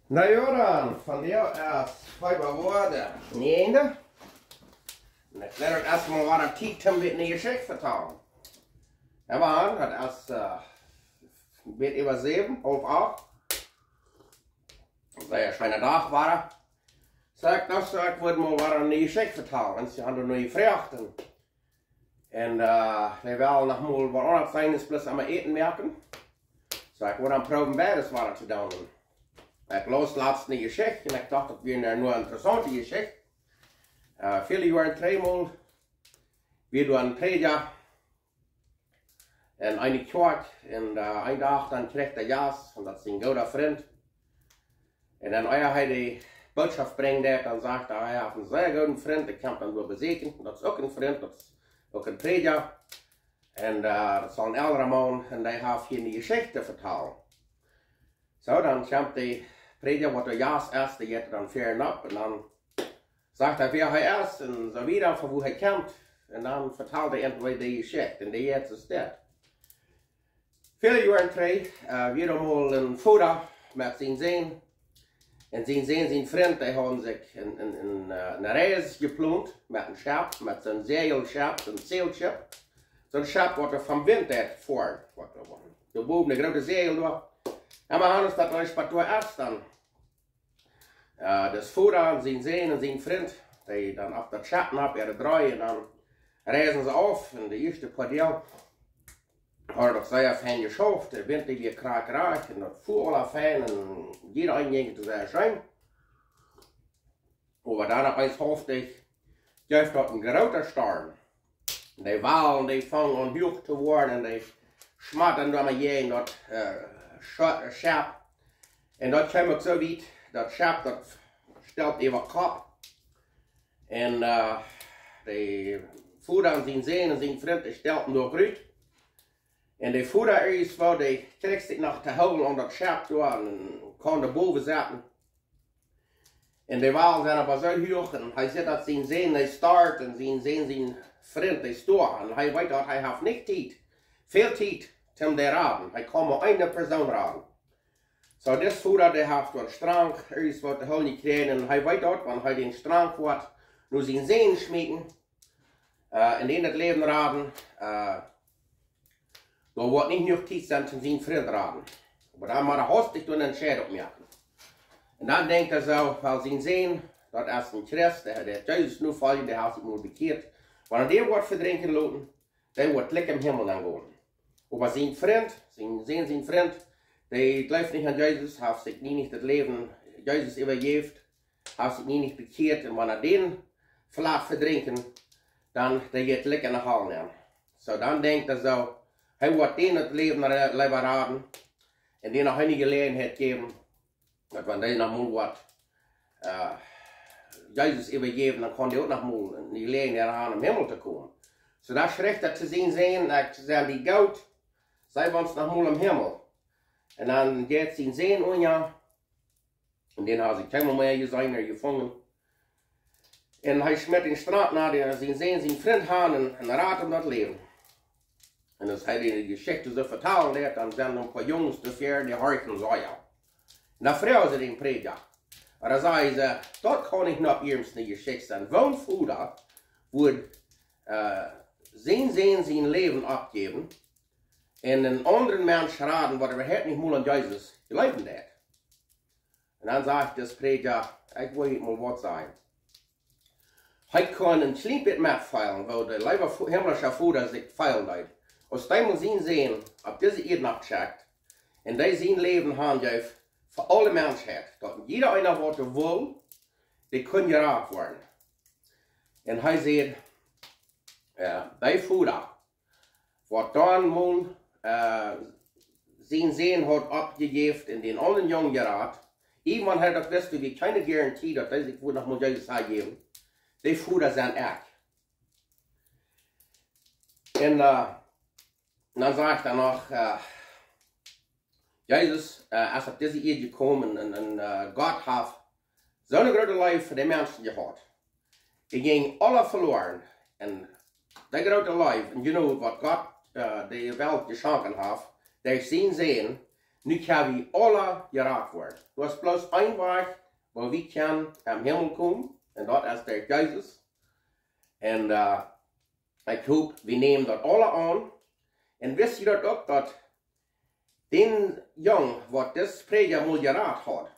Na ja dan, van jou erst 5 woorden. Neende. En ik leer het erstmal wat een tijd om met een geschikt vertellen. En we hadden het als een beetje über 7, halb 8. Dat is een dag waren. Zeg ik nou, ik wil maar wat een geschikt vertellen. Want ze hadden nu vragen. En die wilden nog mal wat anders zijn, is plus aan mijn eten merken. Zeg ik wil dan proberen beides wat te doen. Ik las laatst een geschicht en ik dacht dat weer een interessante geschicht. Viele jaren tweemaal weer door een prediger en een kerk en een dag dan kreeg hij jas en dat is een goede vriend. En dan hij die boodschap brengt dan zegt hij heeft een zeer goede vriend, ik kan hem wel bezeken, dat is ook een vriend, dat is ook een prediger. En dat is een oudere man en die heeft hier een geschicht te vertellen. Zo dan komt die prediger wat de jas eerst, die heeft dan fair op en dan sagt hij wer hij is en zo weer van hoe hij komt. En dan vertelt hij entweder die geschicht en die heeft is dit. Viele jaren terug, weer eenmaal in Foda met zijn zin. En zijn vriend, die hadden zich een reis gepland met een schap, met zijn zeilschap, een zeilschip. Zo'n schap wat er van wind heeft voor. De boven de grote zeil door. En we hadden dat als wat door is dan. Dus Foda en zijn zin en zijn vriend, die dan op dat schap naar draaien en dan reizen ze af. En de eerste paar deel hadden dat zeer fijn geschaft. De wind die weer kraak en dat voer alle fijn en jeder einging te zijn schijn. Maar dan opeens hoofdig, juist dat een groter storm. Die walen die vangen aan hoog te worden en die smatten dan maar je in dat schap. En dat kwam ook zo wiet. Dat schap dat stelt even kop. En de Foda en zijn zin en zijn vriend stelt hem door uit. En de Foda is waar die kreeg zich nog te houden aan dat schap door en kon er boven zitten. En de walen zijn aber zo hoog en hij ziet dat zijn zin hij start en zijn vriend hij stoort. En hij weet dat hij heeft niet tijd, veel tijd om te raden. Hij kan maar één persoon raden. Zo dus Foda die heeft een strang is wat de hol niet krijgen en hij weet dat, want hij den strang wordt nu zijn zin schmieden. En in het leven raden, dan wordt niet genoeg tijd zijn om zijn vriend raden. Maar dan moet hij hastig doen een scheid opmerken. En dan denkt hij zo, wel zijn zin, dat is een christ, die heeft juist nu vallen, die heeft zich moet bekeerd. Wanneer die wordt verdrinken laten, die wordt lekker in hemel dan gaan. Maar zijn vriend, zijn vriend, die gelooft niet aan Jezus, heeft zich niet het leven Jezus overgeeft, heeft zich niet bekeerd. En wanneer die verlaat verdrinken, dan die gaat lekker naar hal nemen. Zo dan denkt hij zo, hij wordt die het leven naar leven raden. En die nog een gelegenheid geven, dat wanneer die nog moet wat Jezus overgeven, dan kan hij ook nog moet een gelegenheid aan om hemel te komen. Zo dat schrift dat te zien zijn, dat ze zijn die goud, zij wens nog moet om hemel. En dan gaat zijn zin aan ja. En dan had ik helemaal meer gezien gevangen. En hij smet in de straat naar zijn zin, zijn vriend aan en raadt hem dat leven. En als hij die geschichte zo vertalen leert, dan zijn er een paar jongens te ver die harken zo ja. En dan vragen ze den prediger. En dan zei ze, dat kan ik nog eerst niet geschikt zijn. Waarom Foda wordt zijn leven afgeven. En een andere mens raden wat er het niet moet aan Jezus geleven deed. En dan zegt de prediger, ik wil niet maar wat zijn. Hij kan een slimpet metfeilen, waar de lieve hemelse Foda zich feilen deed. Als hij moet zien op deze eerdnacht checkt, en die zijn leven handgeeft voor alle mensheid, dat jeder einer wat er wil, die kan geraakt worden. En hij zegt, bij Foda, wat dan moet zijn zin had opgegeven in den anderen jong geraakt. Iemand had dat wist, wie keine garantie dat hij zich voor nog moet Jezus geven. Die Foda zijn echt. En dan zegt hij nog, Jezus is op deze eeuw gekomen en God heeft zo'n grote liefde voor de mensen gehad. Die ging alle verloren. En die grote liefde, en you know wat God de welt geschonken heeft, die zien zijn, Nu kan wir alle geraakt worden. Du hast bloß ein Weg, wo wir können am Himmel kommen, und das ist der Jesus. Und ich hoffe, wir nehmen das alle an. Und wisst ihr das auch, dass den Jungen, was das Prediger mal geraten hat,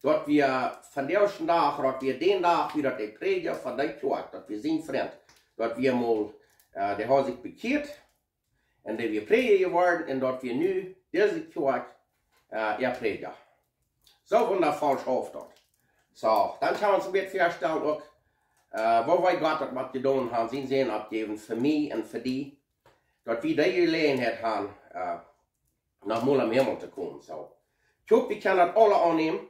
dass wir von der ersten Tag, dass wir den Tag wieder der Prediger von der Kirche, dass wir sein Freund, dass wir mal, der hat sich bekehrt, und dass wir Prediger geworden, und dass wir nu diese Kirche, Prediger. So wundervoll schafft das. So, dann kann man uns ein bisschen feststellen, auch, wo wir Gott das was getan haben, sind Sinn abgeben für mich und für die, dass wir die Gelegenheit haben, nach mal am Himmel zu kommen. So. Ich hoffe, wir können das alle annehmen.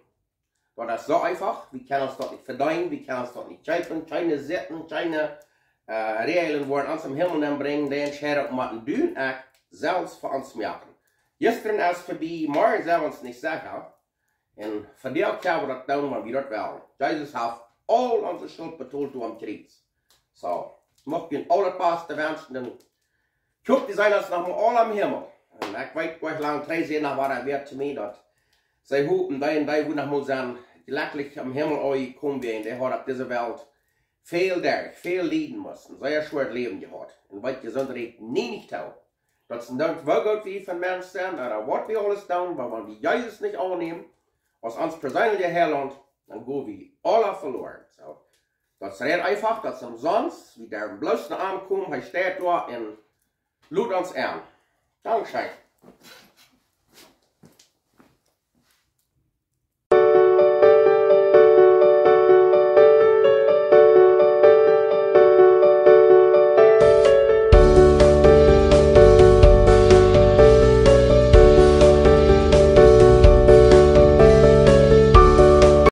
Das ist so einfach. Wir können uns das nicht verdienen, wir können uns das nicht schaffen, keine Sitten, keine Regeln wollen uns am Himmel bringen, die Entscheidung machen du selbst für uns machen. Gestern ist vorbei, morgen sind wir uns nicht sicher. Und von der können wir das tun, wenn wir das wollen. Jesus hat all unsere Schuld betont am Kreuz. So, ich möchte Ihnen alle das Beste wünschen. Ich hoffe, die sind jetzt noch mal alle am Himmel. Und ich weiß nicht lang, 3 Jahre nach war er wird zu mir, dass sie hoffen, die noch mal sein, glücklich am Himmel kommen werden. Der hat auf dieser Welt viel leiden müssen, sehr schwer Leben gehabt. Und was gesundheit nie nicht tun. Das sind dann wirklich wie von Menschen sind, oder was wir alles tun, weil wir Jesus nicht annehmen, was uns persönlich erhält, dann gehen wir alle verloren. So, das ist einfach, das ist umsonst, wie der bloßen Arm kommt, er steht da und lud uns an. Dankeschön.